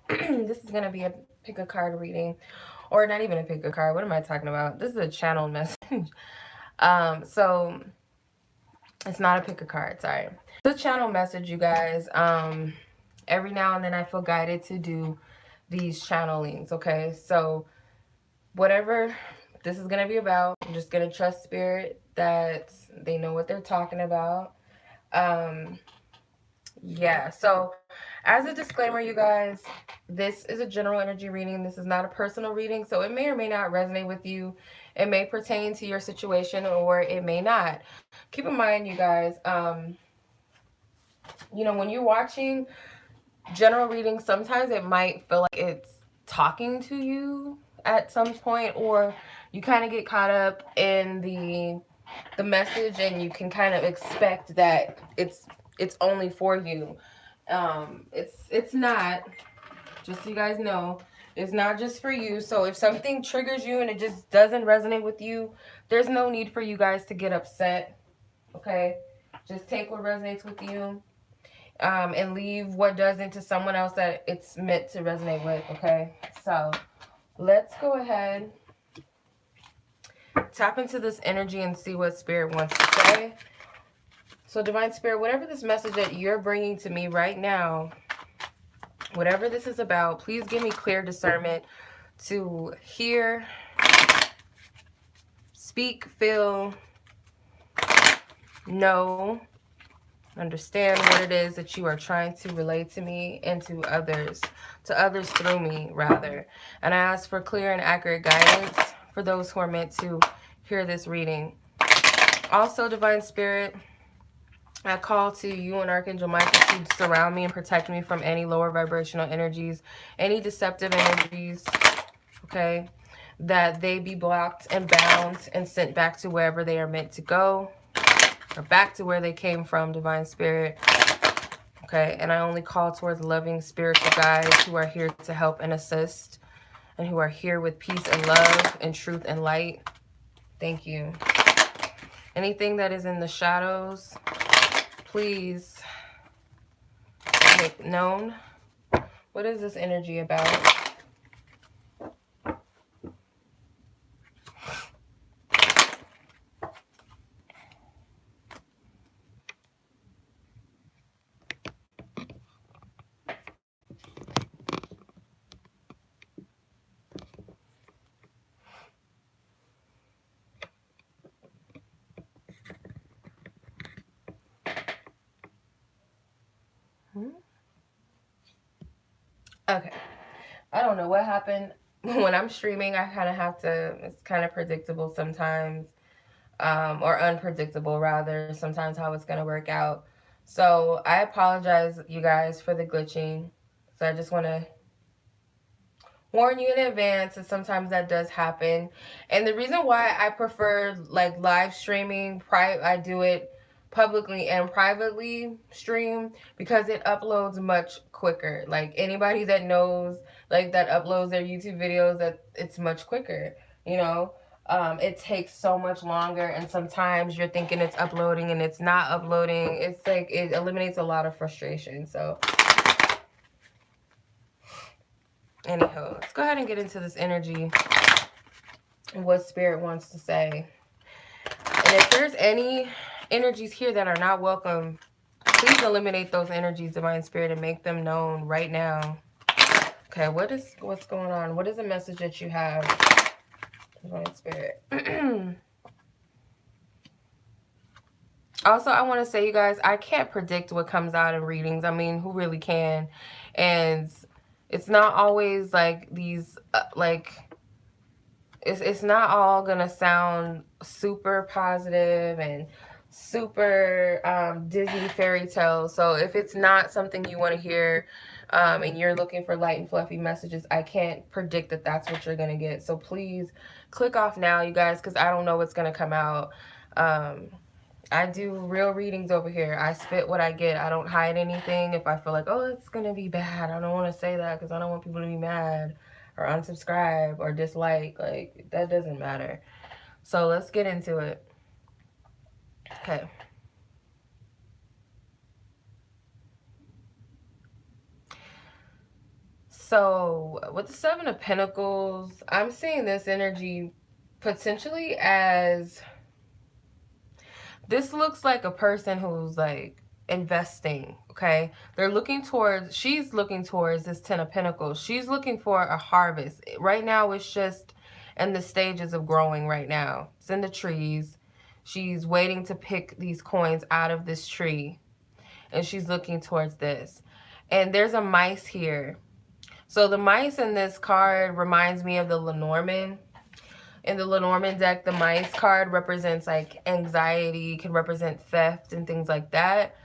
This is going to be a pick a card reading, or not even a pick a card. What am I talking about? This is a channel message. So it's not a pick a card, sorry. It's a channel message, you guys. Every now and then I feel guided to do these channelings, okay? So whatever this is going to be about, I'm just going to trust spirit that they know what they're talking about. Yeah, so as a disclaimer, you guys, this is a general energy reading. This is not a personal reading, so it may or may not resonate with you. It may pertain to your situation or it may not. Keep in mind, you guys, you know, when you're watching general readings, sometimes it might feel like it's talking to you at some point, or you kind of get caught up in the message and you can kind of expect that it's only for you. It's not, just so you guys know, it's not just for you. So if something triggers you and it just doesn't resonate with you, there's no need for you guys to get upset. Okay, just take what resonates with you, and leave what doesn't to someone else that it's meant to resonate with. Okay, so let's go ahead, tap into this energy and see what spirit wants to say. So divine spirit, whatever this message that you're bringing to me right now, whatever this is about, please give me clear discernment to hear, speak, feel, know, understand what it is that you are trying to relate to me and to others through me, rather. And I ask for clear and accurate guidance for those who are meant to hear this reading. Also, divine spirit, I call to you and Archangel Michael to surround me and protect me from any lower vibrational energies, any deceptive energies, okay, that they be blocked and bound and sent back to wherever they are meant to go, or back to where they came from, divine spirit. Okay, and I only call towards loving spiritual guides who are here to help and assist, and who are here with peace and love and truth and light. Thank you. Anything that is in the shadows, please make known. What is this energy about? Okay. I don't know what happened. When I'm streaming, I kind of have to, it's kind of predictable sometimes, or unpredictable rather, sometimes how it's going to work out. So I apologize, you guys, for the glitching. So I just want to warn you in advance that sometimes that does happen. And the reason why I prefer like live streaming, I do it publicly and privately stream, because it uploads much quicker. Like anybody that knows, like that uploads their YouTube videos, that it's much quicker, you know. It takes so much longer, and sometimes you're thinking it's uploading and it's not uploading. It's like it eliminates a lot of frustration. So anyhow, let's go ahead and get into this energy and what spirit wants to say. And if there's any energies here that are not welcome, please eliminate those energies, divine spirit, and make them known right now. Okay, what's going on? What is the message that you have, divine spirit? Also, I want to say, you guys, I can't predict what comes out in readings. I mean, who really can? And it's not always like these, it's not all gonna sound super positive and super Disney fairy tales. So if it's not something you want to hear, and you're looking for light and fluffy messages, I can't predict that that's what you're gonna get. So please click off now, you guys, because I don't know what's gonna come out. I do real readings over here. I spit what I get. I don't hide anything. If I feel like, oh, it's gonna be bad, I don't want to say that because I don't want people to be mad or unsubscribe or dislike. Like, that doesn't matter. So let's get into it. Okay. So with the Seven of Pentacles, I'm seeing this energy potentially as, this looks like a person who's like investing, okay? She's looking towards this Ten of Pentacles. She's looking for a harvest. Right now, it's just in the stages of growing right now. It's in the trees. She's waiting to pick these coins out of this tree, and she's looking towards this. And there's a mice here. So the mice in this card reminds me of the Lenormand. In the Lenormand deck, the mice card represents like anxiety, can represent theft and things like that.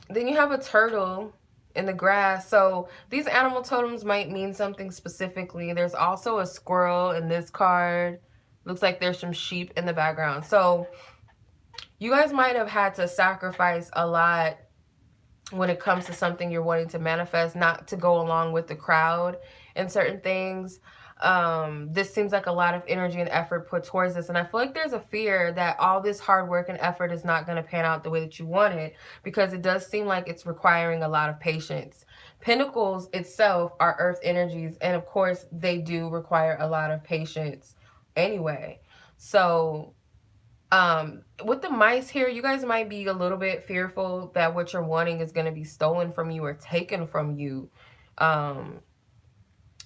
Then you have a turtle in the grass. So these animal totems might mean something specifically. There's also a squirrel in this card. Looks like there's some sheep in the background. So you guys might have had to sacrifice a lot when it comes to something you're wanting to manifest, not to go along with the crowd and certain things. This seems like a lot of energy and effort put towards this, and I feel like there's a fear that all this hard work and effort is not going to pan out the way that you want it, because it does seem like it's requiring a lot of patience. Pentacles itself are earth energies, and of course they do require a lot of patience anyway. So with the mice here, you guys might be a little bit fearful that what you're wanting is going to be stolen from you or taken from you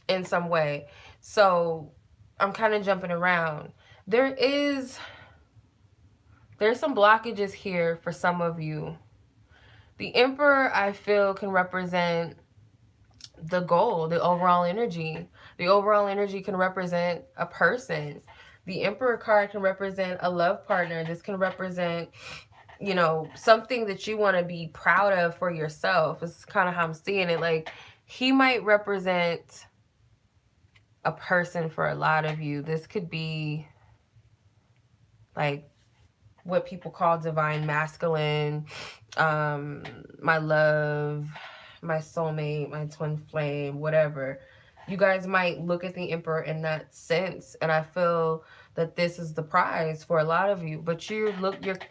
in some way. So I'm kind of jumping around. There's some blockages here for some of you. The Emperor, I feel, can represent the goal, the overall energy. The overall energy can represent a person. The Emperor card can represent a love partner. This can represent, you know, something that you want to be proud of for yourself. This is kind of how I'm seeing it. Like, he might represent a person for a lot of you. This could be like what people call divine masculine, my love, my soulmate, my twin flame, whatever. You guys might look at the Emperor in that sense, and I feel that this is the prize for a lot of you. But you're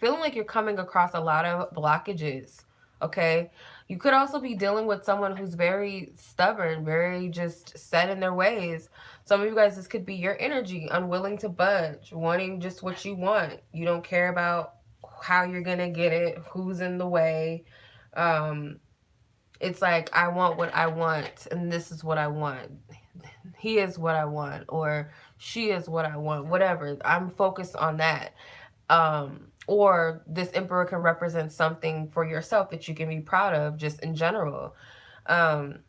feeling like you're coming across a lot of blockages, okay? You could also be dealing with someone who's very stubborn, very just set in their ways. Some of you guys, this could be your energy, unwilling to budge, wanting just what you want. You don't care about how you're going to get it, who's in the way. It's like, I want what I want, and this is what I want. He is what I want, or she is what I want, whatever. I'm focused on that. Or this Emperor can represent something for yourself that you can be proud of, just in general. With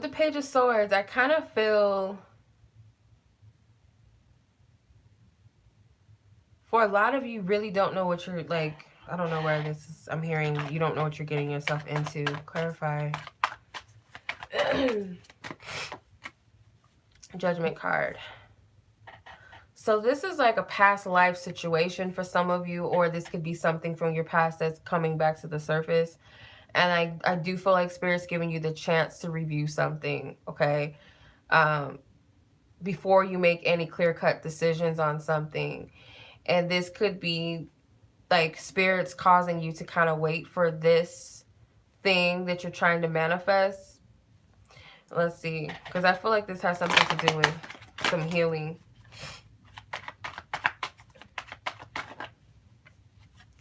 the Page of Swords, I kind of feel, for a lot of you, really don't know what you're, like, I don't know where this is. I'm hearing you don't know what you're getting yourself into. Clarify. Judgment card. So this is like a past life situation for some of you, or this could be something from your past that's coming back to the surface. And I do feel like Spirit's giving you the chance to review something, okay? Before you make any clear-cut decisions on something. And this could be like Spirit's causing you to kind of wait for this thing that you're trying to manifest. Let's see, because I feel like this has something to do with some healing.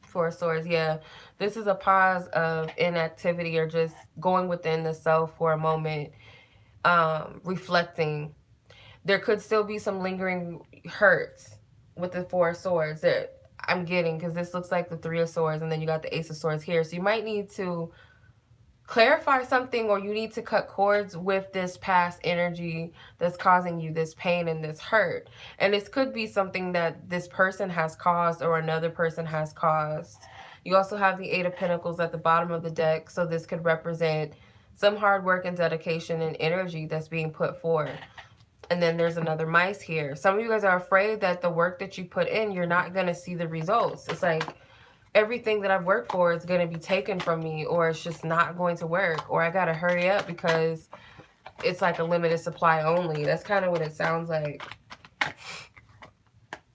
Four of Swords, yeah. This is a pause of inactivity, or just going within the self for a moment, reflecting. There could still be some lingering hurts with the Four of Swords that I'm getting, because this looks like the Three of Swords, and then you got the Ace of Swords here. So you might need to clarify something, or you need to cut cords with this past energy that's causing you this pain and this hurt. And this could be something that this person has caused, or another person has caused. You also have the Eight of Pentacles at the bottom of the deck, so this could represent some hard work and dedication and energy that's being put forth. And then there's another mice here. Some of you guys are afraid that the work that you put in, you're not going to see the results. It's like, everything that I've worked for is going to be taken from me, or it's just not going to work, or I got to hurry up because it's like a limited supply only. That's kind of what it sounds like.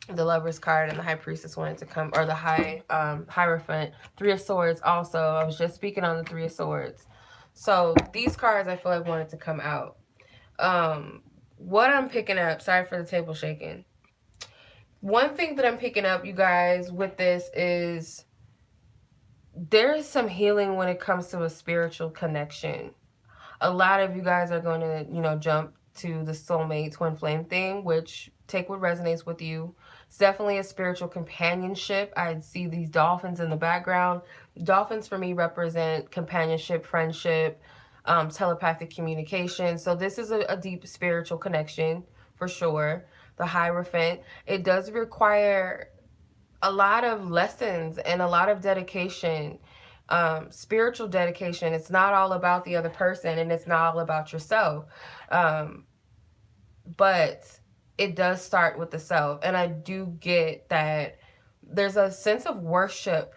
The Lover's card and the High Priestess wanted to come, or the Hierophant. Three of Swords also. I was just speaking on the Three of Swords. So these cards I feel like wanted to come out. What I'm picking up, sorry for the table shaking. One thing that I'm picking up, you guys, with this is there is some healing when it comes to a spiritual connection. A lot of you guys are going to, jump to the soulmate twin flame thing, which take what resonates with you. It's definitely a spiritual companionship. I see these dolphins in the background. Dolphins for me represent companionship, friendship, telepathic communication. So this is a deep spiritual connection for sure. The Hierophant. It does require a lot of lessons and a lot of dedication, spiritual dedication. It's not all about the other person and it's not all about yourself. Um, but it does start with the self. And I do get that there's a sense of worship,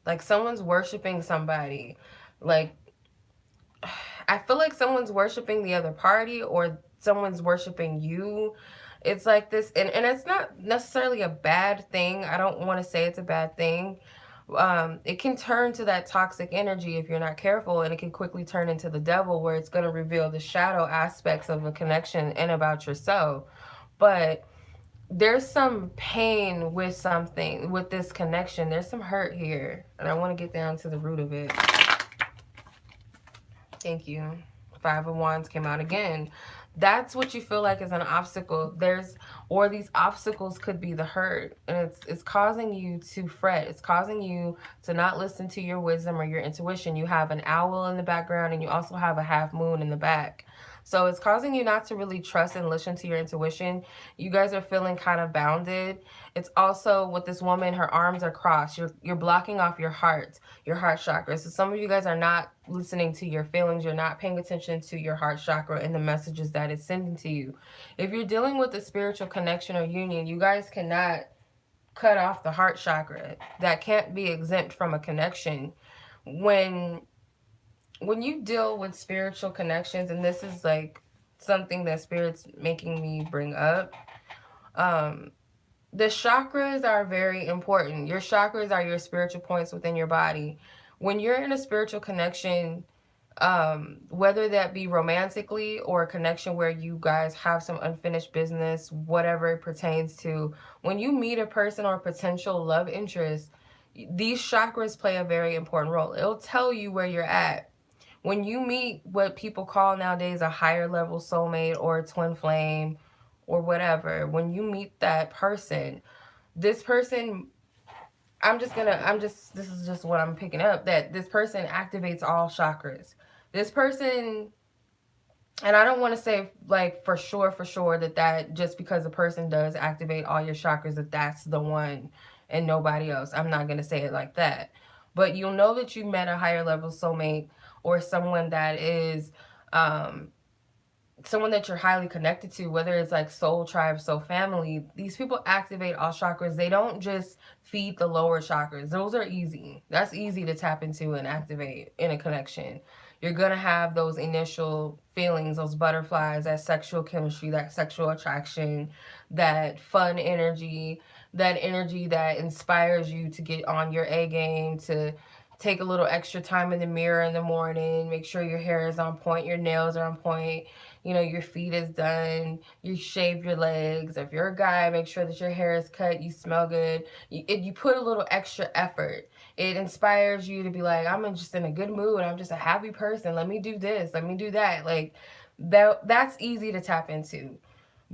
like someone's worshiping somebody. Like, I feel like someone's worshiping the other party or someone's worshiping you. It's like this, and it's not necessarily a bad thing. I don't want to say it's a bad thing. It can turn to that toxic energy if you're not careful, and it can quickly turn into the devil, where it's going to reveal the shadow aspects of a connection and about yourself. But there's some pain with something, with this connection. There's some hurt here, and I want to get down to the root of it. Thank you. Five of Wands came out again. That's what you feel like is an obstacle. Or these obstacles could be the hurt, and it's causing you to fret. It's causing you to not listen to your wisdom or your intuition. You have an owl in the background, and you also have a half moon in the back. So it's causing you not to really trust and listen to your intuition. You guys are feeling kind of bounded. It's also with this woman, her arms are crossed. You're blocking off your heart chakra. So some of you guys are not listening to your feelings. You're not paying attention to your heart chakra and the messages that it's sending to you. If you're dealing with a spiritual connection or union, you guys cannot cut off the heart chakra. That can't be exempt from a connection. When you deal with spiritual connections, and this is like something that spirit's making me bring up, the chakras are very important. Your chakras are your spiritual points within your body. When you're in a spiritual connection, whether that be romantically or a connection where you guys have some unfinished business, whatever it pertains to, when you meet a person or a potential love interest, these chakras play a very important role. It'll tell you where you're at. When you meet what people call nowadays a higher level soulmate or a twin flame or whatever, when you meet that person, this person, this is just what I'm picking up, that this person activates all chakras. This person, and I don't want to say like for sure that just because a person does activate all your chakras, that that's the one and nobody else. I'm not going to say it like that. But you'll know that you met a higher level soulmate or someone that is someone that you're highly connected to, whether it's like soul tribe, soul family. These people activate all chakras. They don't just feed the lower chakras. Those are easy. That's easy to tap into and activate in a connection. You're going to have those initial feelings, those butterflies, that sexual chemistry, that sexual attraction, that fun energy, that energy that inspires you to get on your A game, to take a little extra time in the mirror in the morning, make sure your hair is on point, your nails are on point, your feet is done, you shave your legs. If you're a guy, make sure that your hair is cut, you smell good. You put a little extra effort. It inspires you to be like, I'm just in a good mood. I'm just a happy person. Let me do this. Let me do that. Like that's easy to tap into.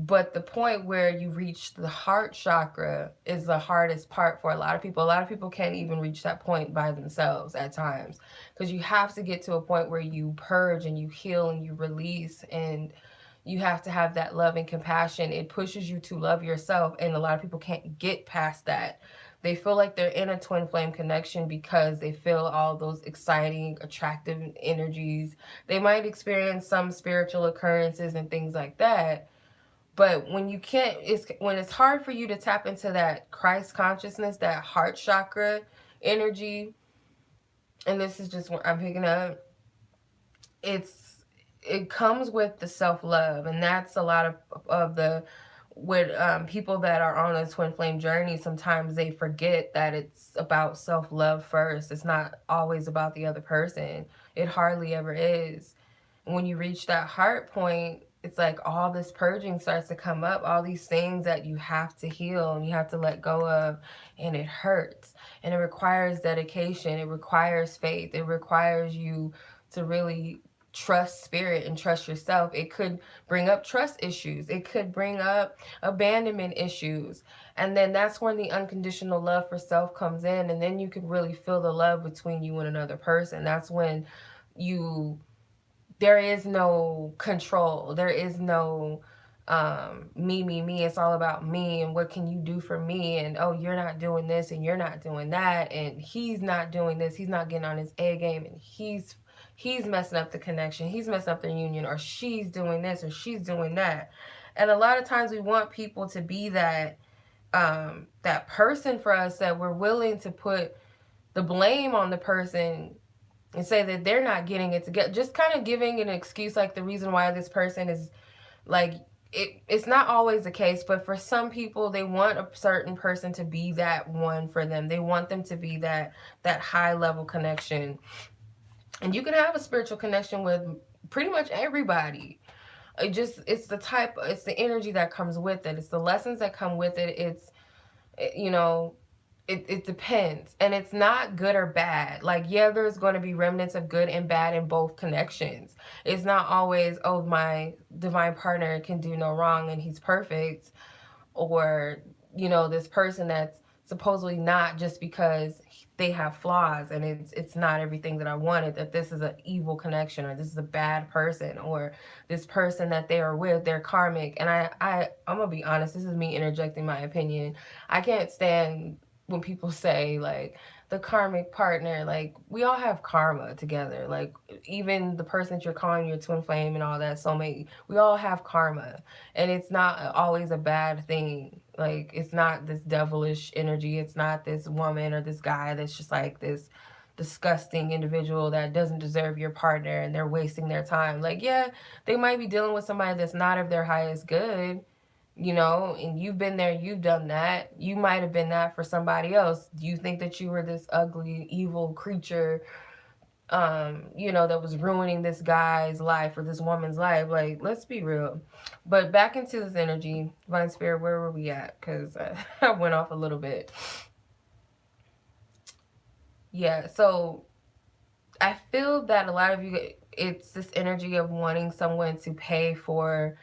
But the point where you reach the heart chakra is the hardest part for a lot of people. A lot of people can't even reach that point by themselves at times, because you have to get to a point where you purge and you heal and you release, and you have to have that love and compassion. It pushes you to love yourself, and a lot of people can't get past that. They feel like they're in a twin flame connection because they feel all those exciting, attractive energies. They might experience some spiritual occurrences and things like that. But when you can't, when it's hard for you to tap into that Christ consciousness, that heart chakra energy, and this is just what I'm picking up, it comes with the self-love, and that's a lot of the with people that are on a twin flame journey, sometimes they forget that it's about self-love first. It's not always about the other person. It hardly ever is. And when you reach that heart point, it's like all this purging starts to come up, all these things that you have to heal and you have to let go of, and it hurts. And it requires dedication, it requires faith, it requires you to really trust spirit and trust yourself. It could bring up trust issues, it could bring up abandonment issues, and then that's when the unconditional love for self comes in, and then you can really feel the love between you and another person. That's when you there is no control. There is no me. It's all about me and what can you do for me? And oh, you're not doing this and you're not doing that. And he's not doing this. He's not getting on his A game, and he's messing up the connection. He's messing up the union, or she's doing this or she's doing that. And a lot of times we want people to be that person for us, that we're willing to put the blame on the person and say that they're not getting it together, just kind of giving an excuse, like the reason why this person is like it's not always the case, but for some people they want a certain person to be that one for them. They want them to be that high level connection. And you can have a spiritual connection with pretty much everybody. It's the energy that comes with it. It's the lessons that come with it. It's you know, it depends, and it's not good or bad. Like, yeah, there's going to be remnants of good and bad in both connections. It's not always, oh, my divine partner can do no wrong and he's perfect, or this person that's supposedly not, just because they have flaws, and it's not everything that I wanted, that this is an evil connection, or this is a bad person, or this person that they are with, they're karmic. And I'm gonna be honest, this is me interjecting my opinion. I can't stand when people say, like, the karmic partner. Like, we all have karma together. Like, even the person that you're calling your twin flame and all that soulmate, we all have karma, and it's not always a bad thing. Like, it's not this devilish energy. It's not this woman or this guy that's just like this disgusting individual that doesn't deserve your partner and they're wasting their time. Like, yeah, they might be dealing with somebody that's not of their highest good, and you've been there, you've done that. You might have been that for somebody else. You think that you were this ugly, evil creature, that was ruining this guy's life or this woman's life. Like, let's be real. But back into this energy, Divine Spirit, where were we at? Because I went off a little bit. Yeah, so I feel that a lot of you, it's this energy of wanting someone to pay for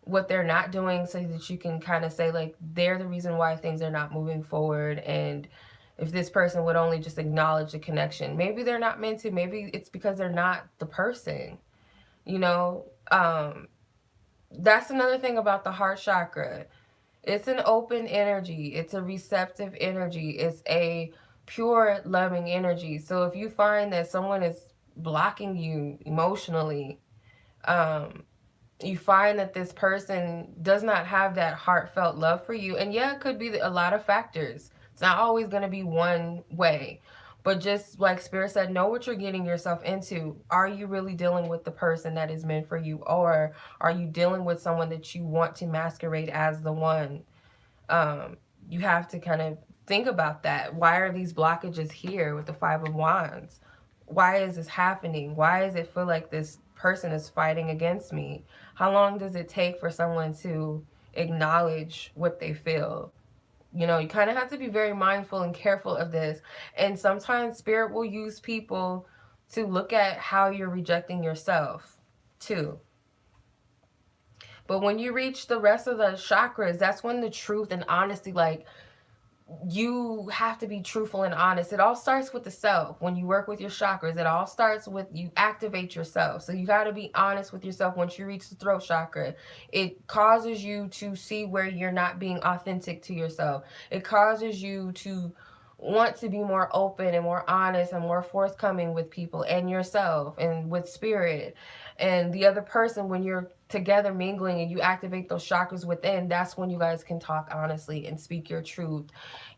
what they're not doing, so that you can kind of say, like, they're the reason why things are not moving forward. And if this person would only just acknowledge the connection, maybe they're not meant to. Maybe it's because they're not the person. That's another thing about the heart chakra. It's an open energy. It's a receptive energy. It's a pure, loving energy. So if you find that someone is blocking you emotionally, you find that this person does not have that heartfelt love for you. And yeah, it could be a lot of factors. It's not always going to be one way. But just like Spirit said, know what you're getting yourself into. Are you really dealing with the person that is meant for you? Or are you dealing with someone that you want to masquerade as the one? You have to kind of think about that. Why are these blockages here with the Five of Wands? Why is this happening? Why does it feel like this person is fighting against me? How long does it take for someone to acknowledge what they feel? You kind of have to be very mindful and careful of this. And sometimes Spirit will use people to look at how you're rejecting yourself too. But when you reach the rest of the chakras, that's when the truth and honesty, like, you have to be truthful and honest. It all starts with the self. When you work with your chakras, it all starts with you activate yourself. So you got to be honest with yourself. Once you reach the throat chakra, it causes you to see where you're not being authentic to yourself. It causes you to want to be more open and more honest and more forthcoming with people and yourself and with spirit and the other person. When you're together mingling and you activate those chakras within, that's when you guys can talk honestly and speak your truth.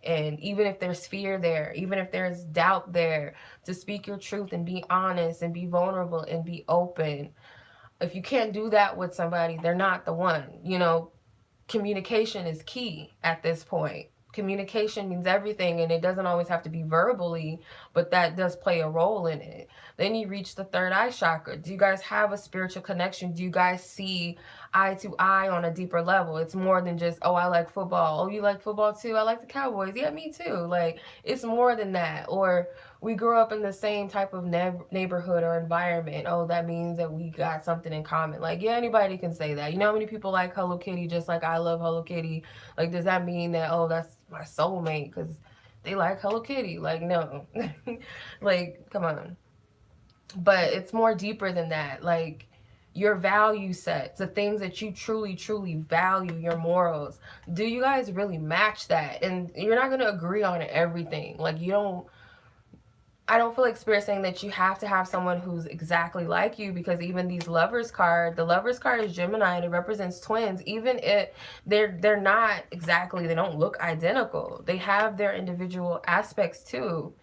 And even if there's fear there, even if there's doubt there, to speak your truth and be honest and be vulnerable and be open. If you can't do that with somebody, they're not the one. communication is key at this point. Communication means everything, and it doesn't always have to be verbally, but that does play a role in it. Then you reach the third eye chakra. Do you guys have a spiritual connection? Do you guys see eye to eye on a deeper level? It's more than just, oh, I like football. Oh, you like football too? I like the Cowboys. Yeah, me too. Like, it's more than that. Or we grew up in the same type of neighborhood or environment. Oh, that means that we got something in common. Like, yeah, anybody can say that. You know how many people like Hello Kitty just like I love Hello Kitty? Like, does that mean that, oh, that's my soulmate because they like Hello Kitty? Like, no. Like, come on. But it's more deeper than that. Like, your value sets, the things that you truly, truly value, your morals. Do you guys really match that? And you're not going to agree on everything. Like, you don't, I don't feel like Spirit saying that you have to have someone who's exactly like you, because even these lovers card, the lovers card is Gemini and it represents twins. Even if they're not exactly, they don't look identical. They have their individual aspects too.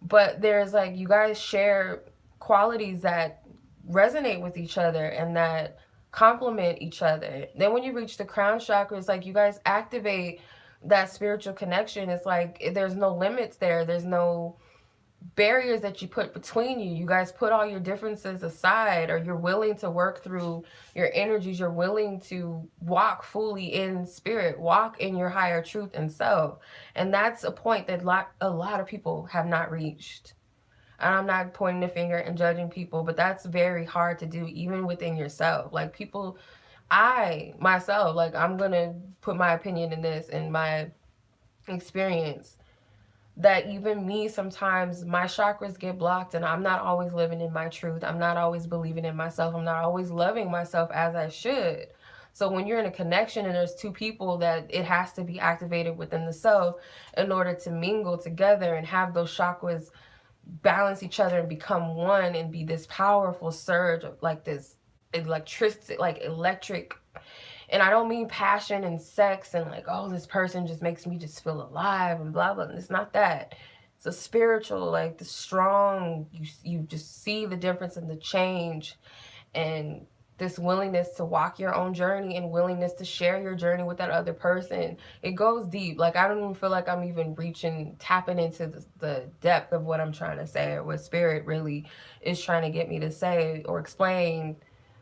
But there's like, you guys share qualities that resonate with each other and that complement each other. Then when you reach the crown chakra, it's like you guys activate that spiritual connection. It's like there's no limits there. There's no barriers that you put between you. You guys put all your differences aside, or you're willing to work through your energies. You're willing to walk fully in spirit, walk in your higher truth and self. And that's a point that a lot of people have not reached. And I'm not pointing the finger and judging people, but that's very hard to do even within yourself. Like, people, I myself, like, I'm gonna put my opinion in this and my experience, that even me, sometimes my chakras get blocked and I'm not always living in my truth. I'm not always believing in myself. I'm not always loving myself as I should. So when you're in a connection and there's two people, that it has to be activated within the self in order to mingle together and have those chakras balance each other and become one and be this powerful surge of like this electricity, like electric. And I don't mean passion and sex and like, oh, this person just makes me just feel alive and blah, blah. It's not that. It's a spiritual, like the strong, you just see the difference and the change, and this willingness to walk your own journey and willingness to share your journey with that other person. It goes deep. Like, I don't even feel like I'm even tapping into the depth of what I'm trying to say, or what Spirit really is trying to get me to say or explain.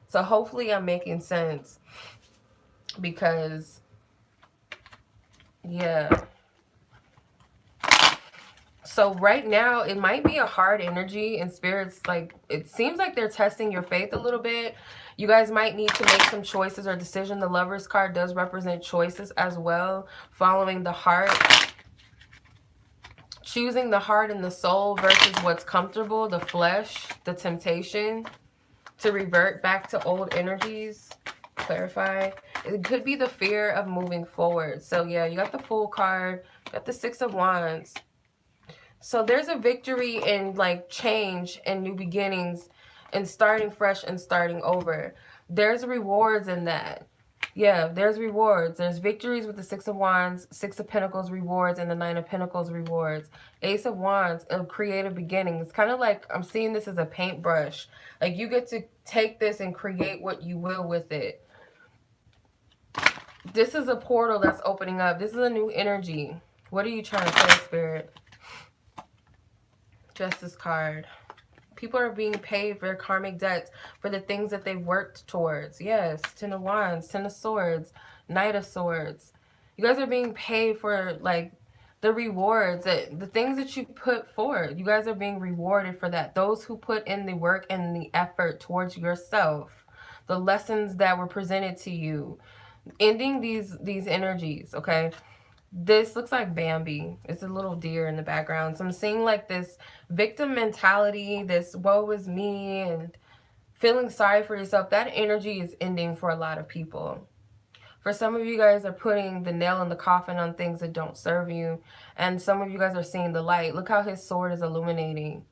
So hopefully I'm making sense. Because, yeah. So right now, it might be a hard energy, and Spirit's like, it seems like they're testing your faith a little bit. You guys might need to make some choices or decision. The Lover's card does represent choices as well. Following the heart. Choosing the heart and the soul versus what's comfortable, the flesh, the temptation. To revert back to old energies. Clarify. It could be the fear of moving forward. So yeah, you got the Fool card, you got the Six of Wands. So there's a victory in like change and new beginnings and starting fresh and starting over. There's rewards in that. Yeah, there's rewards. There's victories with the Six of Wands, Six of Pentacles rewards, and the Nine of Pentacles rewards. Ace of Wands, a creative beginning. It's kind of like, I'm seeing this as a paintbrush. Like, you get to take this and create what you will with it. This is a portal that's opening up. This is a new energy. What are you trying to say, Spirit? Justice card. People are being paid for their karmic debts for the things that they've worked towards. Yes, Ten of Wands, Ten of Swords, Knight of Swords. You guys are being paid for, like, the rewards, the things that you put forward. You guys are being rewarded for that. Those who put in the work and the effort towards yourself. The lessons that were presented to you. Ending these energies, okay? This looks like Bambi. It's a little deer in the background. So I'm seeing like this victim mentality, this woe is me, and feeling sorry for yourself. That energy is ending for a lot of people. For some of you guys are putting the nail in the coffin on things that don't serve you. And some of you guys are seeing the light. Look how his sword is illuminating.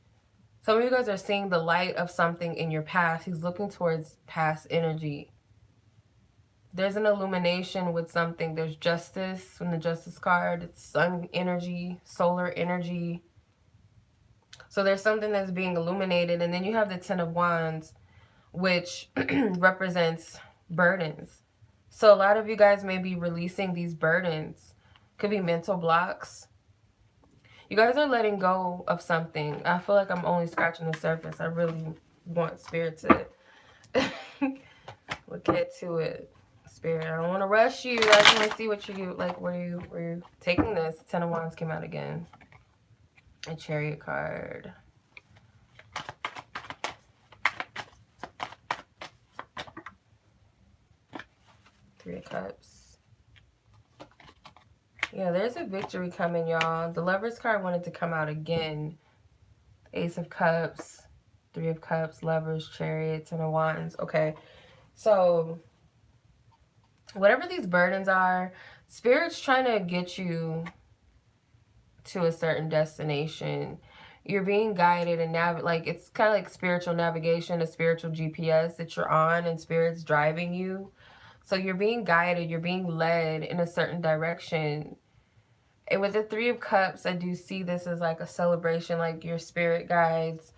Some of you guys are seeing the light of something in your past. He's looking towards past energy. There's an illumination with something. There's justice from the Justice card. It's sun energy, solar energy. So there's something that's being illuminated. And then you have the Ten of Wands, which represents burdens. So a lot of you guys may be releasing these burdens. Could be mental blocks. You guys are letting go of something. I feel like I'm only scratching the surface. I really want Spirit to we'll get to it. Spirit, I don't want to rush you. I just want to see what you like. Where you taking this? Ten of Wands came out again. A Chariot card. Three of Cups. Yeah, there's a victory coming, y'all. The Lovers card wanted to come out again. Ace of Cups, Three of Cups, Lovers, Chariot, Ten of Wands. Okay, so whatever these burdens are, Spirit's trying to get you to a certain destination. You're being guided and like it's kind of like spiritual navigation, a spiritual GPS that you're on, and Spirit's driving you. So you're being guided, you're being led in a certain direction. And with the Three of Cups, I do see this as like a celebration, like your spirit guides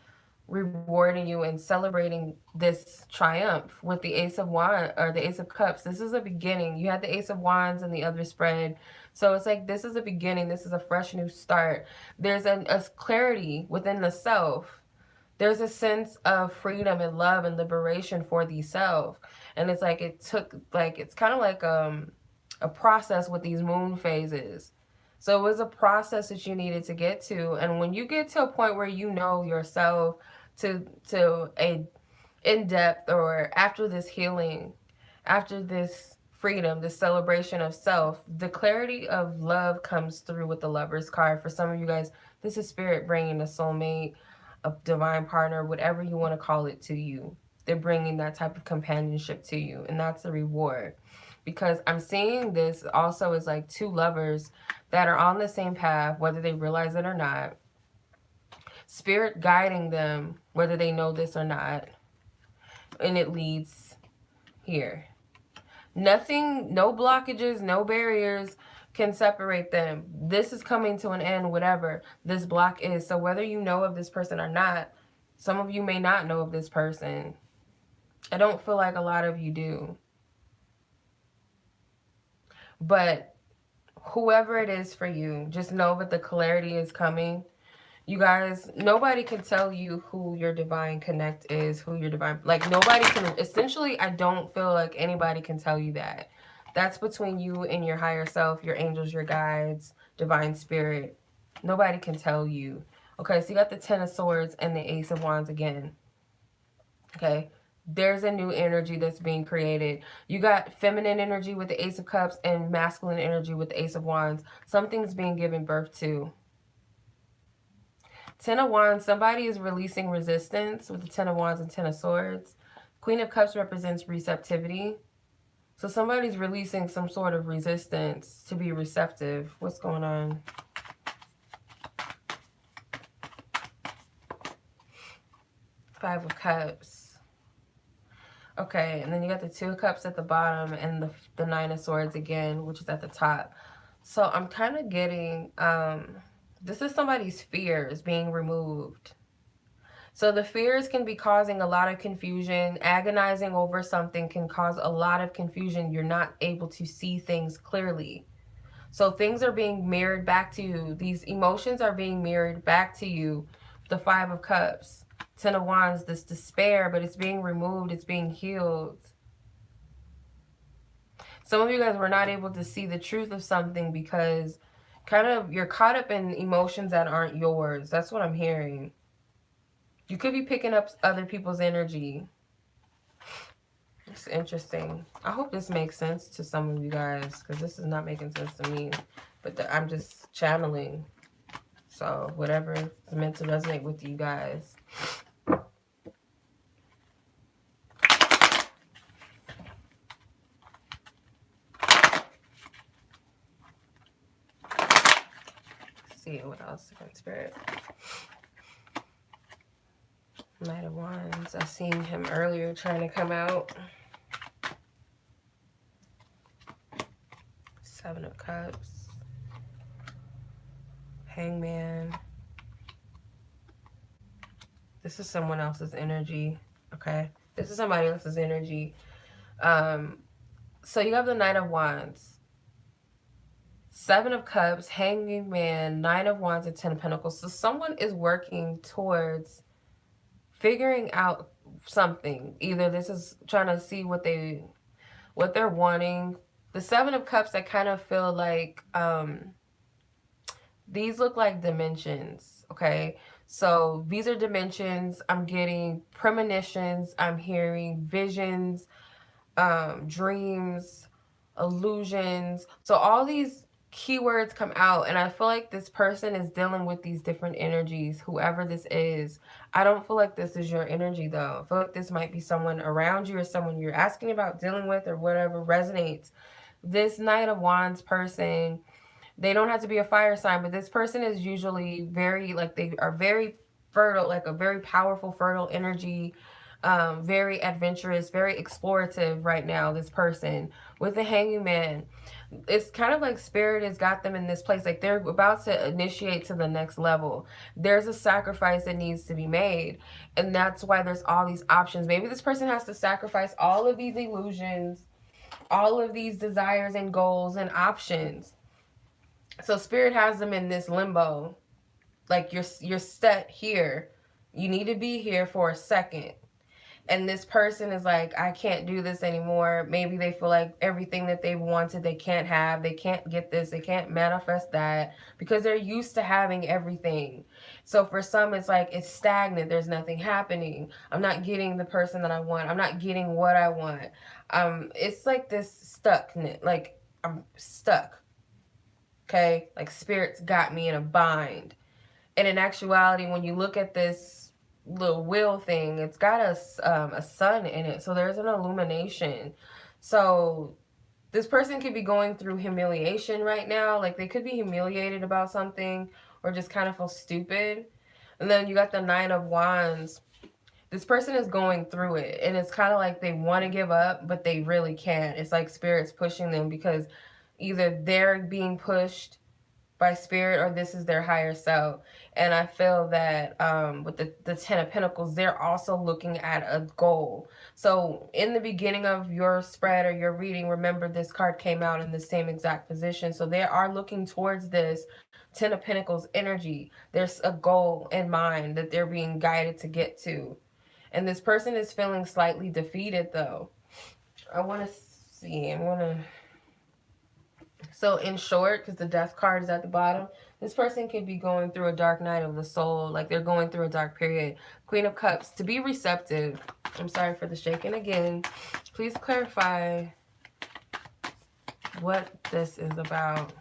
rewarding you and celebrating this triumph. With the Ace of Wands or the Ace of Cups, this is a beginning. You had the Ace of Wands and the other spread, so it's like this is a beginning. This is a fresh new start. There's a clarity within the self. There's a sense of freedom and love and liberation for the self. And it's like it took, like, it's kind of like a process with these moon phases. So it was a process that you needed to get to. And when you get to a point where you know yourself to a in-depth, or after this healing, after this freedom, this celebration of self, the clarity of love comes through with the Lovers card. For some of you guys, this is Spirit bringing a soulmate, a divine partner, whatever you want to call it, to you. They're bringing that type of companionship to you, and that's a reward. Because I'm seeing this also as like two lovers that are on the same path, whether they realize it or not. Spirit guiding them, whether they know this or not. And it leads here. Nothing, no blockages, no barriers can separate them. This is coming to an end, whatever this block is. So whether you know of this person or not, some of you may not know of this person. I don't feel like a lot of you do. But whoever it is for you, just know that the clarity is coming. You guys, nobody can tell you who your divine connect is, who your divine, like nobody can, essentially, I don't feel like anybody can tell you that. That's between you and your higher self, your angels, your guides, divine spirit. Nobody can tell you. Okay, so you got the Ten of Swords and the Ace of Wands again. Okay, there's a new energy that's being created. You got feminine energy with the Ace of Cups and masculine energy with the Ace of Wands. Something's being given birth to. Ten of Wands, somebody is releasing resistance with the Ten of Wands and Ten of Swords. Queen of Cups represents receptivity. So somebody's releasing some sort of resistance to be receptive. What's going on? Five of Cups. Okay, and then you got the Two of Cups at the bottom and the Nine of Swords again, which is at the top. So I'm kind of getting, this is somebody's fears being removed. So the fears can be causing a lot of confusion. Agonizing over something can cause a lot of confusion. You're not able to see things clearly. So things are being mirrored back to you. These emotions are being mirrored back to you. The Five of Cups, Ten of Wands, this despair, but it's being removed. It's being healed. Some of you guys were not able to see the truth of something because kind of you're caught up in emotions that aren't yours. That's what I'm hearing. You could be picking up other people's energy. It's interesting. I hope this makes sense to some of you guys, because this is not making sense to me. But I'm just channeling. So whatever is meant to resonate with you guys. See what else in Spirit. Knight of Wands. I seen him earlier trying to come out. Seven of Cups. Hangman. This is someone else's energy. Okay. This is somebody else's energy. So you have the Knight of Wands, Seven of Cups, Hanging Man, Nine of Wands, and Ten of Pentacles. So someone is working towards figuring out something. Either this is trying to see what they're wanting. The Seven of Cups, I kind of feel like these look like dimensions, okay? So these are dimensions. I'm getting premonitions. I'm hearing visions, dreams, illusions. So all these keywords come out, and I feel like this person is dealing with these different energies, whoever this is. I don't feel like this is your energy, though. I feel like this might be someone around you or someone you're asking about dealing with or whatever resonates. This Knight of Wands person, they don't have to be a fire sign, but this person is usually very, like, they are very fertile, like a very powerful, fertile energy, very adventurous, very explorative right now, this person. With the Hanging Man, it's kind of like spirit has got them in this place, like they're about to initiate to the next level. There's a sacrifice that needs to be made, and that's why there's all these options. Maybe this person has to sacrifice all of these illusions, all of these desires and goals and options. So spirit has them in this limbo, like you're set here, you need to be here for a second, and this person is like, I can't do this anymore. Maybe they feel like everything that they've wanted they can't have, they can't get this, they can't manifest that, because they're used to having everything. So for some, it's like it's stagnant, there's nothing happening, I'm not getting the person that I want, I'm not getting what I want. It's like this stuckness, like I'm stuck. Okay, like spirits got me in a bind. And in actuality, when you look at this little wheel thing, it's got a sun in it, so there's an illumination. So this person could be going through humiliation right now, like they could be humiliated about something or just kind of feel stupid. And then you got the Nine of Wands. This person is going through it, and it's kind of like they want to give up, but they really can't. It's like spirits pushing them, because either they're being pushed by spirit or this is their higher self. And I feel that with the Ten of Pentacles, they're also looking at a goal. So in the beginning of your spread or your reading, remember this card came out in the same exact position. So they are looking towards this Ten of Pentacles energy. There's a goal in mind that they're being guided to get to. And this person is feeling slightly defeated, though. I want to see. I want to... So in short, because the death card is at the bottom, this person could be going through a dark night of the soul, like they're going through a dark period. Queen of Cups, to be receptive. I'm sorry for the shaking again. Please clarify what this is about.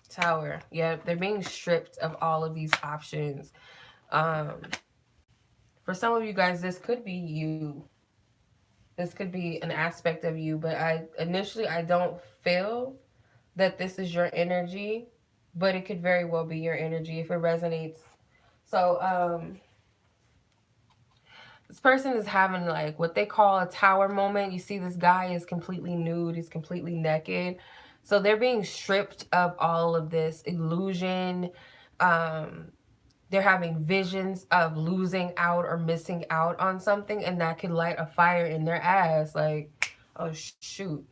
Tower. Yeah, they're being stripped of all of these options. For some of you guys, this could be you. This could be an aspect of you, but I don't feel that this is your energy, but it could very well be your energy if it resonates. So this person is having like what they call a tower moment. You see this guy is completely nude, he's completely naked. So they're being stripped of all of this illusion. They're having visions of losing out or missing out on something, and that could light a fire in their ass. Like, oh shoot,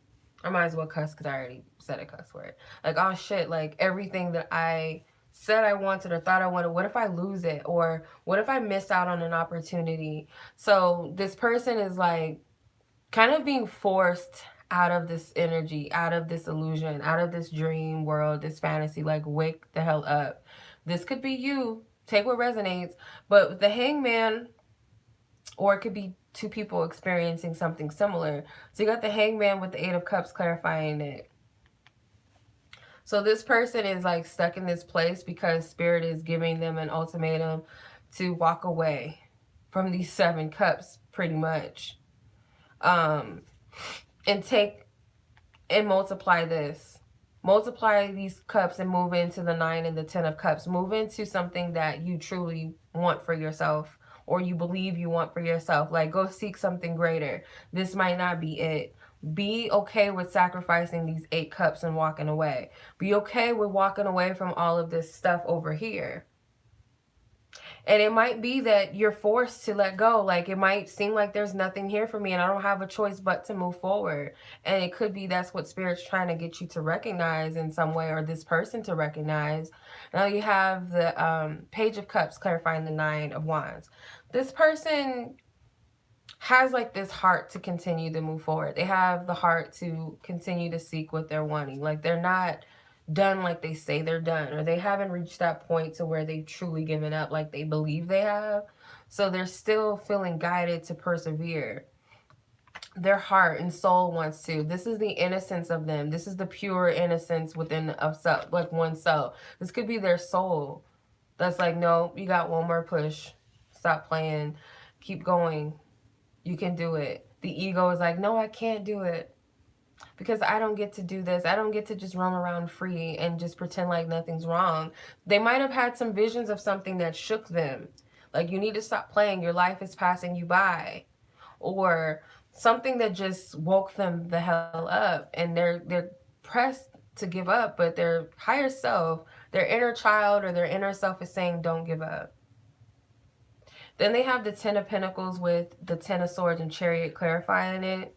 I might as well cuss because I already said a cuss word. Like, oh shit, like everything that I said I wanted or thought I wanted, what if I lose it? Or what if I miss out on an opportunity? So this person is like kind of being forced out of this energy, out of this illusion, out of this dream world, this fantasy. Like, wake the hell up. This could be you. Take what resonates. But the Hangman, or it could be two people experiencing something similar. So you got the Hangman with the Eight of Cups clarifying it. So this person is like stuck in this place because Spirit is giving them an ultimatum to walk away from these Seven Cups, pretty much. And take and multiply this. Multiply these cups and move into the 9 and the 10 of cups. Move into something that you truly want for yourself, or you believe you want for yourself. Like, go seek something greater. This might not be it. Be okay with sacrificing these 8 cups and walking away. Be okay with walking away from all of this stuff over here. And it might be that you're forced to let go. Like, it might seem like there's nothing here for me and I don't have a choice but to move forward. And it could be that's what Spirit's trying to get you to recognize in some way, or this person to recognize. Now you have the Page of Cups clarifying the Nine of Wands. This person has like this heart to continue to move forward. They have the heart to continue to seek what they're wanting. Like, they're not done like they say they're done, or they haven't reached that point to where they've truly given up like they believe they have. So they're still feeling guided to persevere. Their heart and soul wants to. This is the innocence of them. This is the pure innocence within of self, like oneself. This could be their soul that's like, no, you got one more push. Stop playing. Keep going. You can do it. The ego is like, no, I can't do it because I don't get to do this. I don't get to just roam around free and just pretend like nothing's wrong. They might have had some visions of something that shook them. Like, you need to stop playing. Your life is passing you by. Or something that just woke them the hell up, and they're pressed to give up, but their higher self, their inner child or their inner self is saying, don't give up. Then they have the Ten of Pentacles with the Ten of Swords and Chariot clarifying it.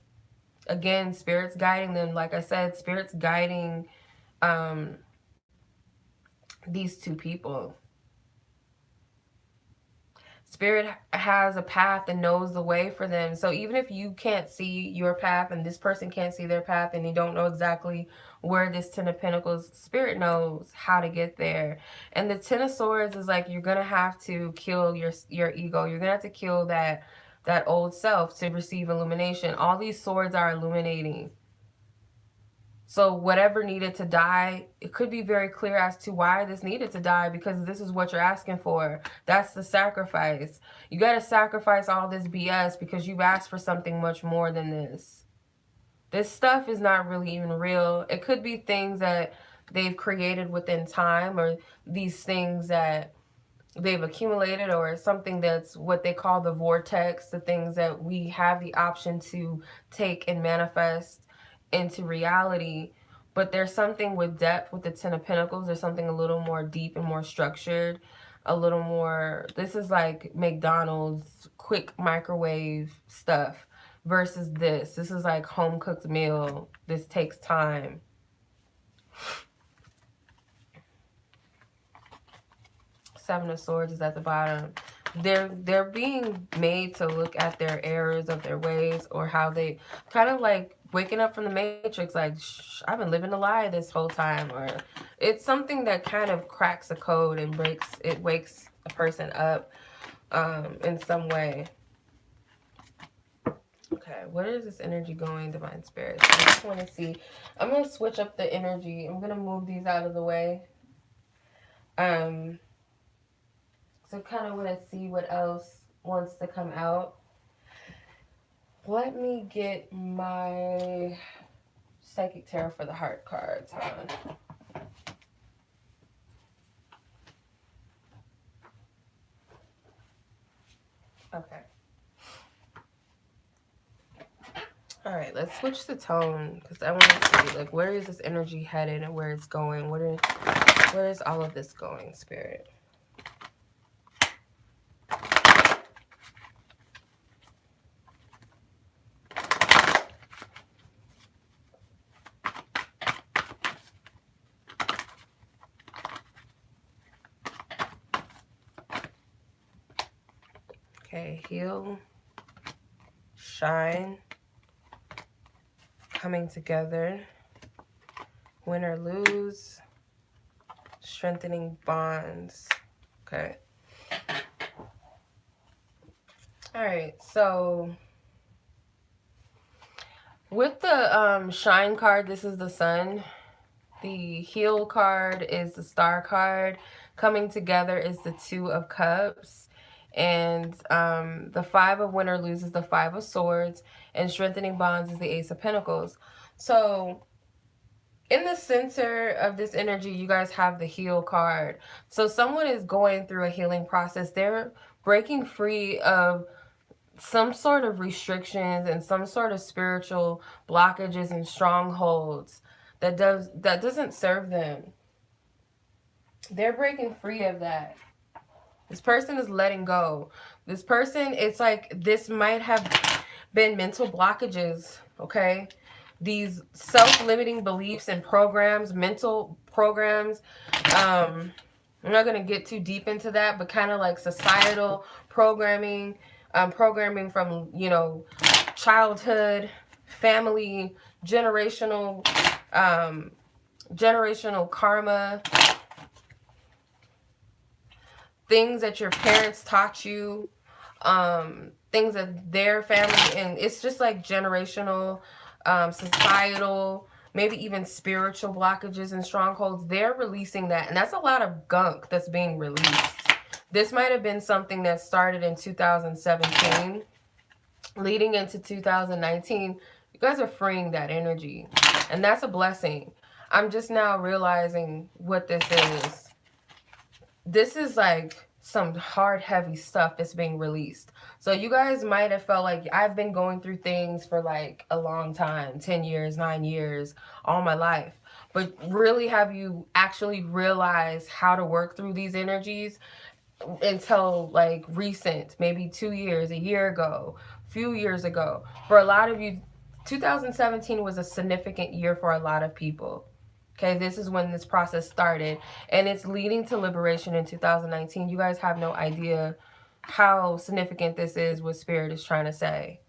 Again, Spirit's guiding them. Like I said, Spirit's guiding these two people. Spirit has a path and knows the way for them. So even if you can't see your path and this person can't see their path and you don't know exactly where this Ten of Pentacles, Spirit knows how to get there. And the Ten of Swords is like, you're going to have to kill your ego. You're going to have to kill that old self to receive illumination. All these swords are illuminating. So whatever needed to die, it could be very clear as to why this needed to die, because this is what you're asking for. That's the sacrifice. You got to sacrifice all this BS because you've asked for something much more than this. This stuff is not really even real. It could be things that they've created within time, or these things that they've accumulated, or something that's what they call the vortex, the things that we have the option to take and manifest into reality. But there's something with depth with the Ten of Pentacles. There's something a little more deep and more structured, a little more, this is like McDonald's quick microwave stuff versus this is like home cooked meal. This takes time. Seven of Swords is at the bottom. They're being made to look at their errors of their ways, or how they kind of like waking up from the matrix, like, shh, I've been living a lie this whole time. Or it's something that kind of cracks a code and wakes a person up in some way. Okay, where is this energy going, Divine Spirits? I just want to see. I'm going to switch up the energy. I'm going to move these out of the way. So kind of want to see what else wants to come out. Let me get my Psychic Tarot for the Heart cards. Hold on. Okay. All right, let's switch the tone, because I want to see, like, where is this energy headed and where it's going? Where is all of this going, Spirit? Okay, heal, shine, coming together, win or lose, strengthening bonds. Okay. All right, so with the shine card, this is the sun. The heal card is the star card. Coming together is the Two of Cups. And the Five of Win or Lose is the Five of Swords. And strengthening bonds is the Ace of Pentacles. So in the center of this energy, you guys have the heal card. So someone is going through a healing process. They're breaking free of some sort of restrictions and some sort of spiritual blockages and strongholds that doesn't serve them. They're breaking free of that. This person is letting go. This person, it's like this might have been mental blockages, okay? These self-limiting beliefs and programs, mental programs. I'm not going to get too deep into that, but kind of like societal programming, programming from, you know, childhood, family, generational, generational karma, things that your parents taught you, things that their family, and it's just like generational, societal, maybe even spiritual blockages and strongholds. They're releasing that, and that's a lot of gunk that's being released. This might have been something that started in 2017, leading into 2019. You guys are freeing that energy, and that's a blessing. I'm just now realizing what this is. This is like some hard, heavy stuff that's being released. So you guys might have felt like I've been going through things for like a long time, 10 years, 9 years, all my life. But really, have you actually realized how to work through these energies until like recent, maybe 2 years, a year ago, few years ago? For a lot of you, 2017 was a significant year for a lot of people. Okay, this is when this process started, and it's leading to liberation in 2019. You guys have no idea how significant this is, what Spirit is trying to say.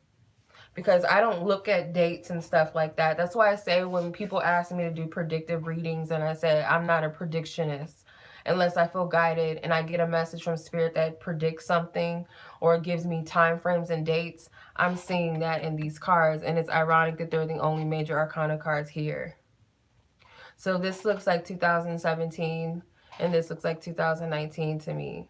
Because I don't look at dates and stuff like that. That's why I say when people ask me to do predictive readings, and I say I'm not a predictionist unless I feel guided and I get a message from Spirit that predicts something or gives me time frames and dates. I'm seeing that in these cards, and it's ironic that they're the only major arcana cards here. So this looks like 2017, and this looks like 2019 to me.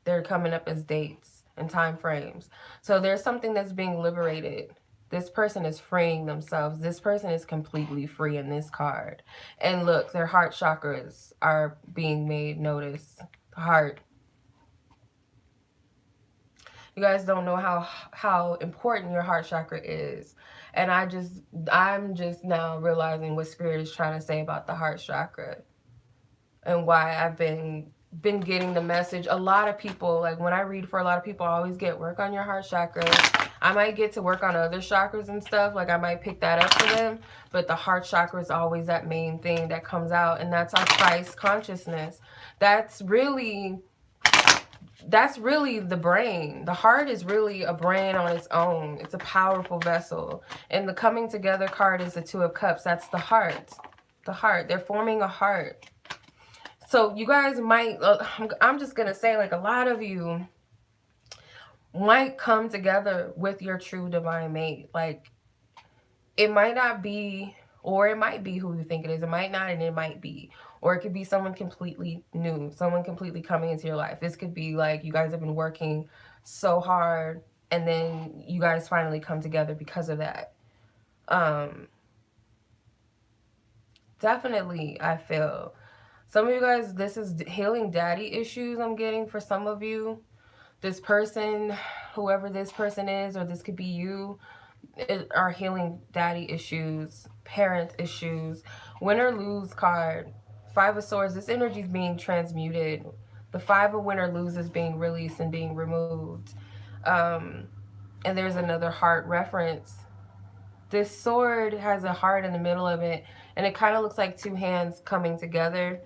They're coming up as dates and time frames. So there's something that's being liberated. This person is freeing themselves. This person is completely free in this card. And look, their heart chakras are being made notice. The heart. You guys don't know how important your heart chakra is. And I'm just now realizing what Spirit is trying to say about the heart chakra, and why I've been getting the message. A lot of people, like when I read for a lot of people, I always get work on your heart chakra. I might get to work on other chakras and stuff, like I might pick that up for them, but the heart chakra is always that main thing that comes out, and that's our Christ consciousness. That's really the brain. The heart is really a brain on its own. It's a powerful vessel. And the coming together card is the Two of Cups. That's the heart. The heart. They're forming a heart. So you guys might, I'm just going to say, like, a lot of you might come together with your true divine mate. Like, it might not be, or it might be who you think it is. It might not, and it might be. Or it could be someone completely new, someone completely coming into your life. This could be like you guys have been working so hard, and then you guys finally come together because of that. Definitely, I feel. Some of you guys, this is healing daddy issues I'm getting for some of you. This person, whoever this person is, or this could be you, are healing daddy issues, parent issues. Win or lose card. Five of Swords. This energy is being transmuted. The Five of Win or Lose is being released and being removed. And there's another heart reference. This sword has a heart in the middle of it, and it kind of looks like two hands coming together,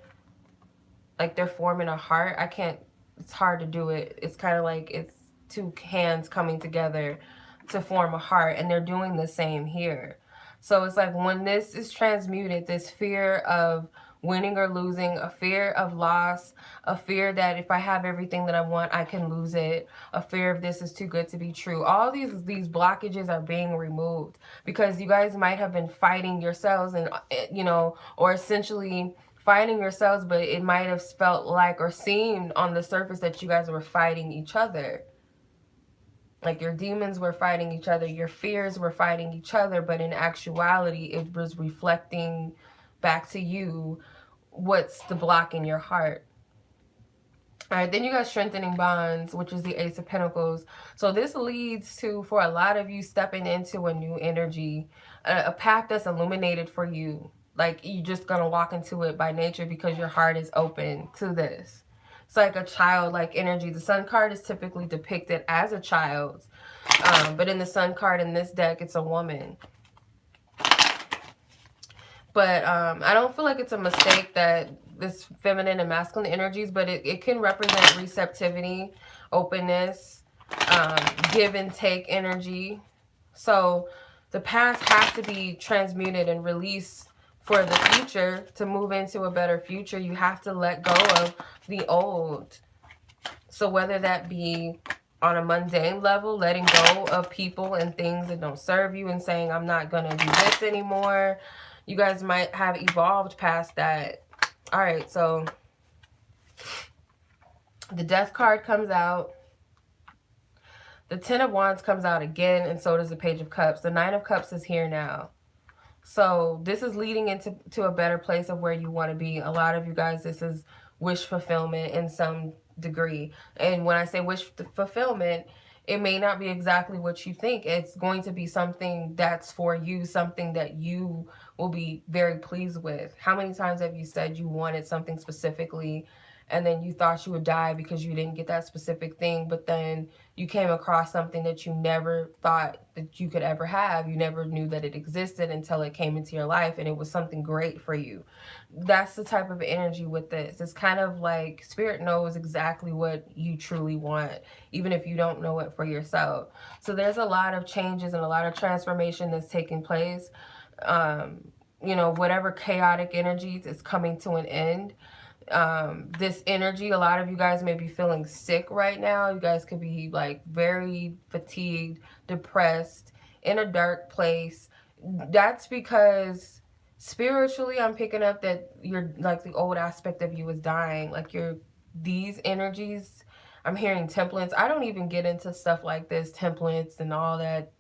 like they're forming a heart. I can't, it's hard to do it. It's kind of like it's two hands coming together to form a heart, and they're doing the same here. So it's like when this is transmuted, this fear of winning or losing, a fear of loss, a fear that if I have everything that I want, I can lose it, a fear of this is too good to be true. All these blockages are being removed because you guys might have been fighting yourselves, and you know, or essentially fighting yourselves, but it might have felt like or seemed on the surface that you guys were fighting each other. Like your demons were fighting each other, your fears were fighting each other, but in actuality, it was reflecting back to you what's the block in your heart. All right, then you got strengthening bonds, which is the Ace of Pentacles. So this leads to, for a lot of you, stepping into a new energy, a path that's illuminated for you. Like you're just going to walk into it by nature because your heart is open to this. It's like a childlike energy. The Sun card is typically depicted as a child, but in the Sun card in this deck, it's a woman. But I don't feel like it's a mistake that this feminine and masculine energies, but it can represent receptivity, openness, give and take energy. So the past has to be transmuted and released for the future. To move into a better future, you have to let go of the old. So whether that be on a mundane level, letting go of people and things that don't serve you and saying, I'm not going to do this anymore. You guys might have evolved past that. All right, so the Death card comes out. The Ten of Wands comes out again, and so does the Page of Cups. The Nine of Cups is here now. So this is leading into a better place of where you want to be. A lot of you guys, this is wish fulfillment in some degree. And when I say wish fulfillment, it may not be exactly what you think. It's going to be something that's for you, something that you will be very pleased with. How many times have you said you wanted something specifically and then you thought you would die because you didn't get that specific thing, but then you came across something that you never thought that you could ever have. You never knew that it existed until it came into your life, and it was something great for you. That's the type of energy with this. It's kind of like Spirit knows exactly what you truly want, even if you don't know it for yourself. So there's a lot of changes and a lot of transformation that's taking place. You know, whatever chaotic energies is coming to an end. This energy, a lot of you guys may be feeling sick right now. You guys could be like very fatigued, depressed, in a dark place. That's because spiritually I'm picking up that you're like the old aspect of you is dying. Like these energies, I'm hearing templates. I don't even get into stuff like this, templates and all that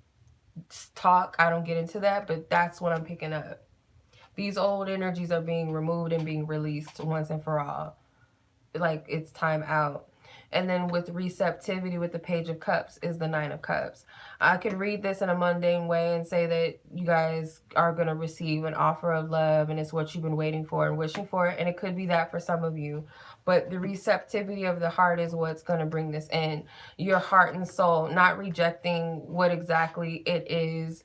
talk. I don't get into that, but that's what I'm picking up. These old energies are being removed and being released once and for all. Like it's time out. And then with receptivity, with the Page of Cups, is the Nine of Cups. I could read this in a mundane way and say that you guys are going to receive an offer of love and it's what you've been waiting for and wishing for. And it could be that for some of you. But the receptivity of the heart is what's going to bring this in. Your heart and soul, not rejecting what exactly it is.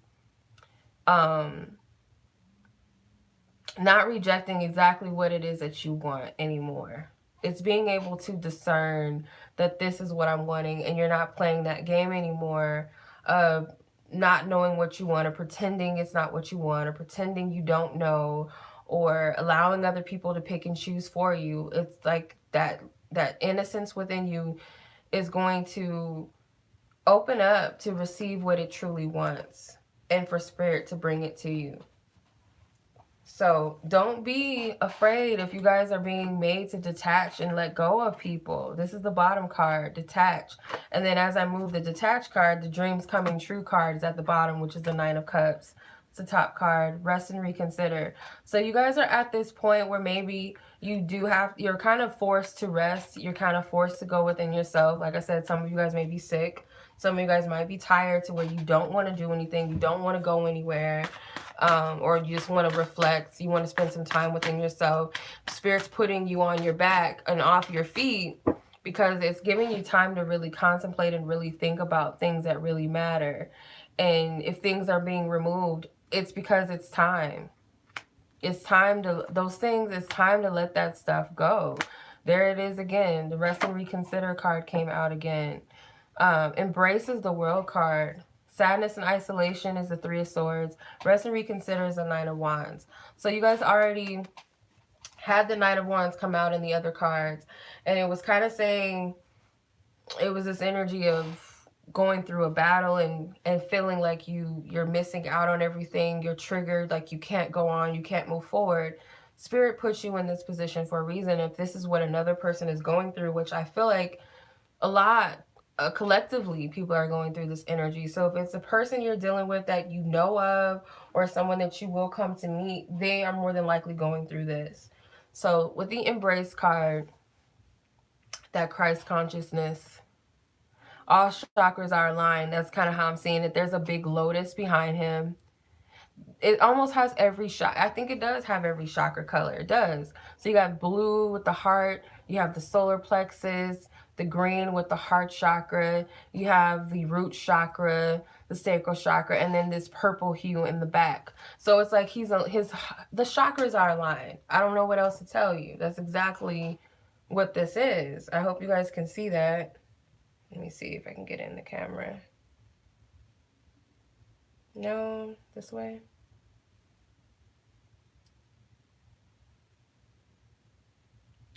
Not rejecting exactly what it is that you want anymore. It's being able to discern that this is what I'm wanting, and you're not playing that game anymore of not knowing what you want or pretending it's not what you want or pretending you don't know or allowing other people to pick and choose for you. It's like that innocence within you is going to open up to receive what it truly wants and for Spirit to bring it to you. So don't be afraid if you guys are being made to detach and let go of people. This is the bottom card, detach. And then as I move the detach card, the dreams coming true card is at the bottom, which is the Nine of Cups. It's the top card, rest and reconsider. So you guys are at this point where maybe you're kind of forced to rest. You're kind of forced to go within yourself. Like I said, some of you guys may be sick. Some of you guys might be tired to where you don't want to do anything. You don't want to go anywhere. Or you just want to reflect. You want to spend some time within yourself. Spirit's putting you on your back and off your feet because it's giving you time to really contemplate and really think about things that really matter. And if things are being removed, it's because it's time. It's time to, those things, it's time to let that stuff go. There it is again. The rest and reconsider card came out again. Embraces the World card. Sadness and isolation is the Three of Swords. Rest and reconsider is the Nine of Wands. So you guys already had the Nine of Wands come out in the other cards. And it was kind of saying, it was this energy of going through a battle and feeling like you're missing out on everything. You're triggered, like you can't go on, you can't move forward. Spirit puts you in this position for a reason. If this is what another person is going through, which I feel like a lot, collectively people are going through this energy. So if it's a person you're dealing with that you know of or someone that you will come to meet, they are more than likely going through this. So with the Embrace card, that Christ consciousness, all chakras are aligned. That's kind of how I'm seeing it. There's a big lotus behind him. It almost has every chakra. I think it does have every chakra color. It does. So you got blue with the heart. You have the solar plexus, the green with the heart chakra. You have the root chakra, the sacral chakra, and then this purple hue in the back. So it's like the chakras are aligned. I don't know what else to tell you. That's exactly what this is. I hope you guys can see that. Let me see if I can get in the camera. No, this way.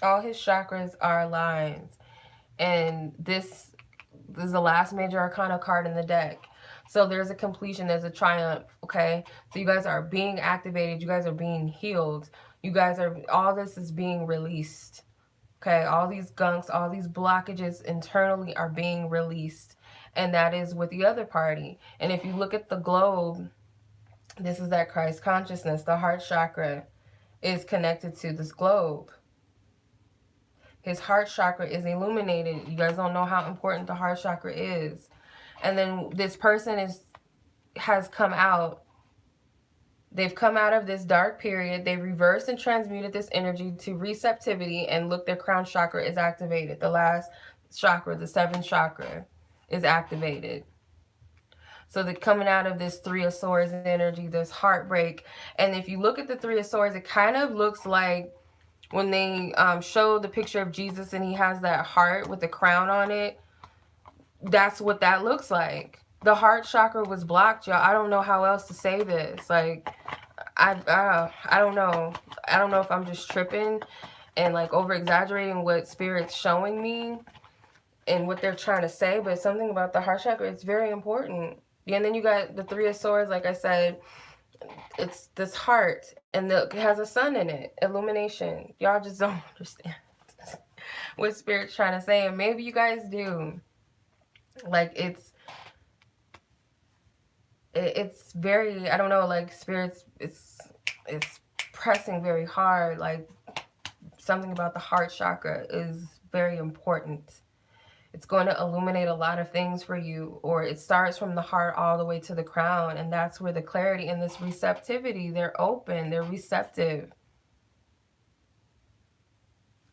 All his chakras are aligned. And this is the last major arcana card in the deck. So there's a completion, there's a triumph, okay? So you guys are being activated, you guys are being healed. You guys are, all this is being released. Okay, all these gunks, all these blockages internally are being released. And that is with the other party. And if you look at the globe, this is that Christ consciousness. The heart chakra is connected to this globe. His heart chakra is illuminated. You guys don't know how important the heart chakra is. And then this person has come out. They've come out of this dark period. They reversed and transmuted this energy to receptivity, and look, their crown chakra is activated. The last chakra, the seventh chakra, is activated. So they're coming out of this Three of Swords energy, this heartbreak. And if you look at the Three of Swords, it kind of looks like when they show the picture of Jesus and he has that heart with the crown on it. That's what that looks like. The heart chakra was blocked, y'all. I don't know how else to say this. Like, I don't know. I don't know if I'm just tripping and like over exaggerating what spirit's showing me and what they're trying to say, but something about the heart chakra, it's very important. Yeah, and then you got the Three of Swords, like I said, it's this heart, and it has a sun in it, illumination. Y'all just don't understand what spirit's trying to say, and maybe you guys do. Like, it's very, I don't know, like spirits, it's pressing very hard. Like, something about the heart chakra is very important. It's going to illuminate a lot of things for you, or it starts from the heart all the way to the crown, and that's where the clarity and this receptivity, they're open, they're receptive.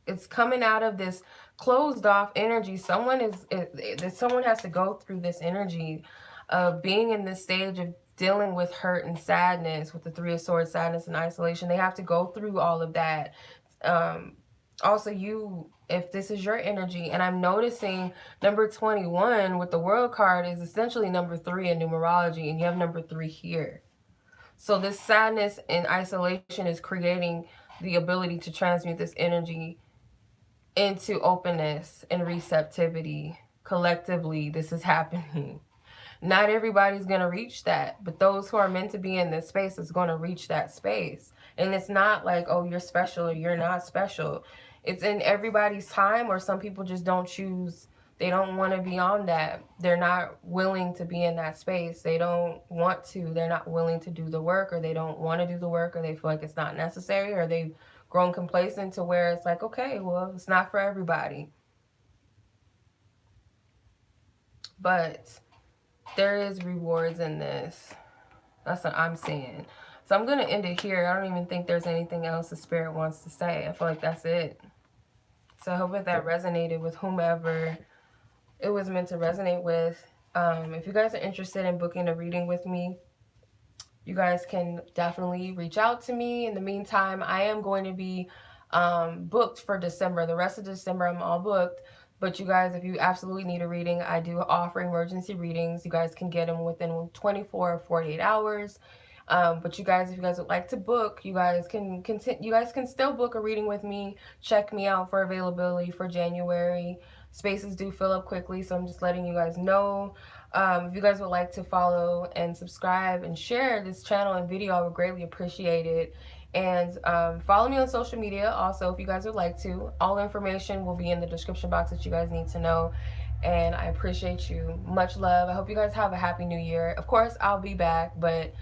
It's coming out of this closed off energy. Someone has to go through this energy of being in this stage of dealing with hurt and sadness, with the Three of Swords, sadness and isolation. They have to go through all of that. Also, if this is your energy, and I'm noticing number 21 with the World card is essentially number 3 in numerology, and you have number 3 here. So this sadness and isolation is creating the ability to transmute this energy into openness and receptivity. Collectively, this is happening. Not everybody's going to reach that, but those who are meant to be in this space is going to reach that space. And it's not like, oh, you're special or you're not special. It's in everybody's time, or some people just don't choose. They don't want to be on that. They're not willing to be in that space. They don't want to. They're not willing to do the work, or they don't want to do the work, or they feel like it's not necessary, or they've grown complacent to where it's like, okay, well, it's not for everybody. But there is rewards in this. That's what I'm saying. So I'm going to end it here. I don't even think there's anything else the spirit wants to say. I feel like that's it. So I hope that resonated with whomever it was meant to resonate with. If you guys are interested in booking a reading with me, you guys can definitely reach out to me. In the meantime, I am going to be booked for December. The rest of December, I'm all booked. But you guys, if you absolutely need a reading, I do offer emergency readings. You guys can get them within 24 or 48 hours. But you guys, if you guys would like to book, you guys can still book a reading with me. Check me out for availability for January. Spaces do fill up quickly, so I'm just letting you guys know. If you guys would like to follow and subscribe and share this channel and video, I would greatly appreciate it. And follow me on social media also if you guys would like to. All information will be in the description box that you guys need to know. And I appreciate you. Much love. I hope you guys have a happy new year. Of course, I'll be back, but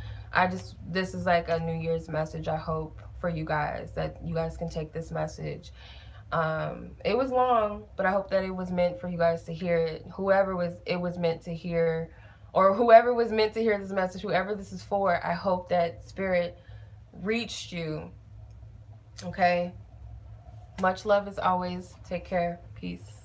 this is like a New Year's message, I hope, for you guys, that you guys can take this message. It was long, but I hope that it was meant for you guys to hear it. It was meant to hear, or whoever was meant to hear this message, whoever this is for, I hope that spirit reached you. Okay? Much love as always. Take care. Peace.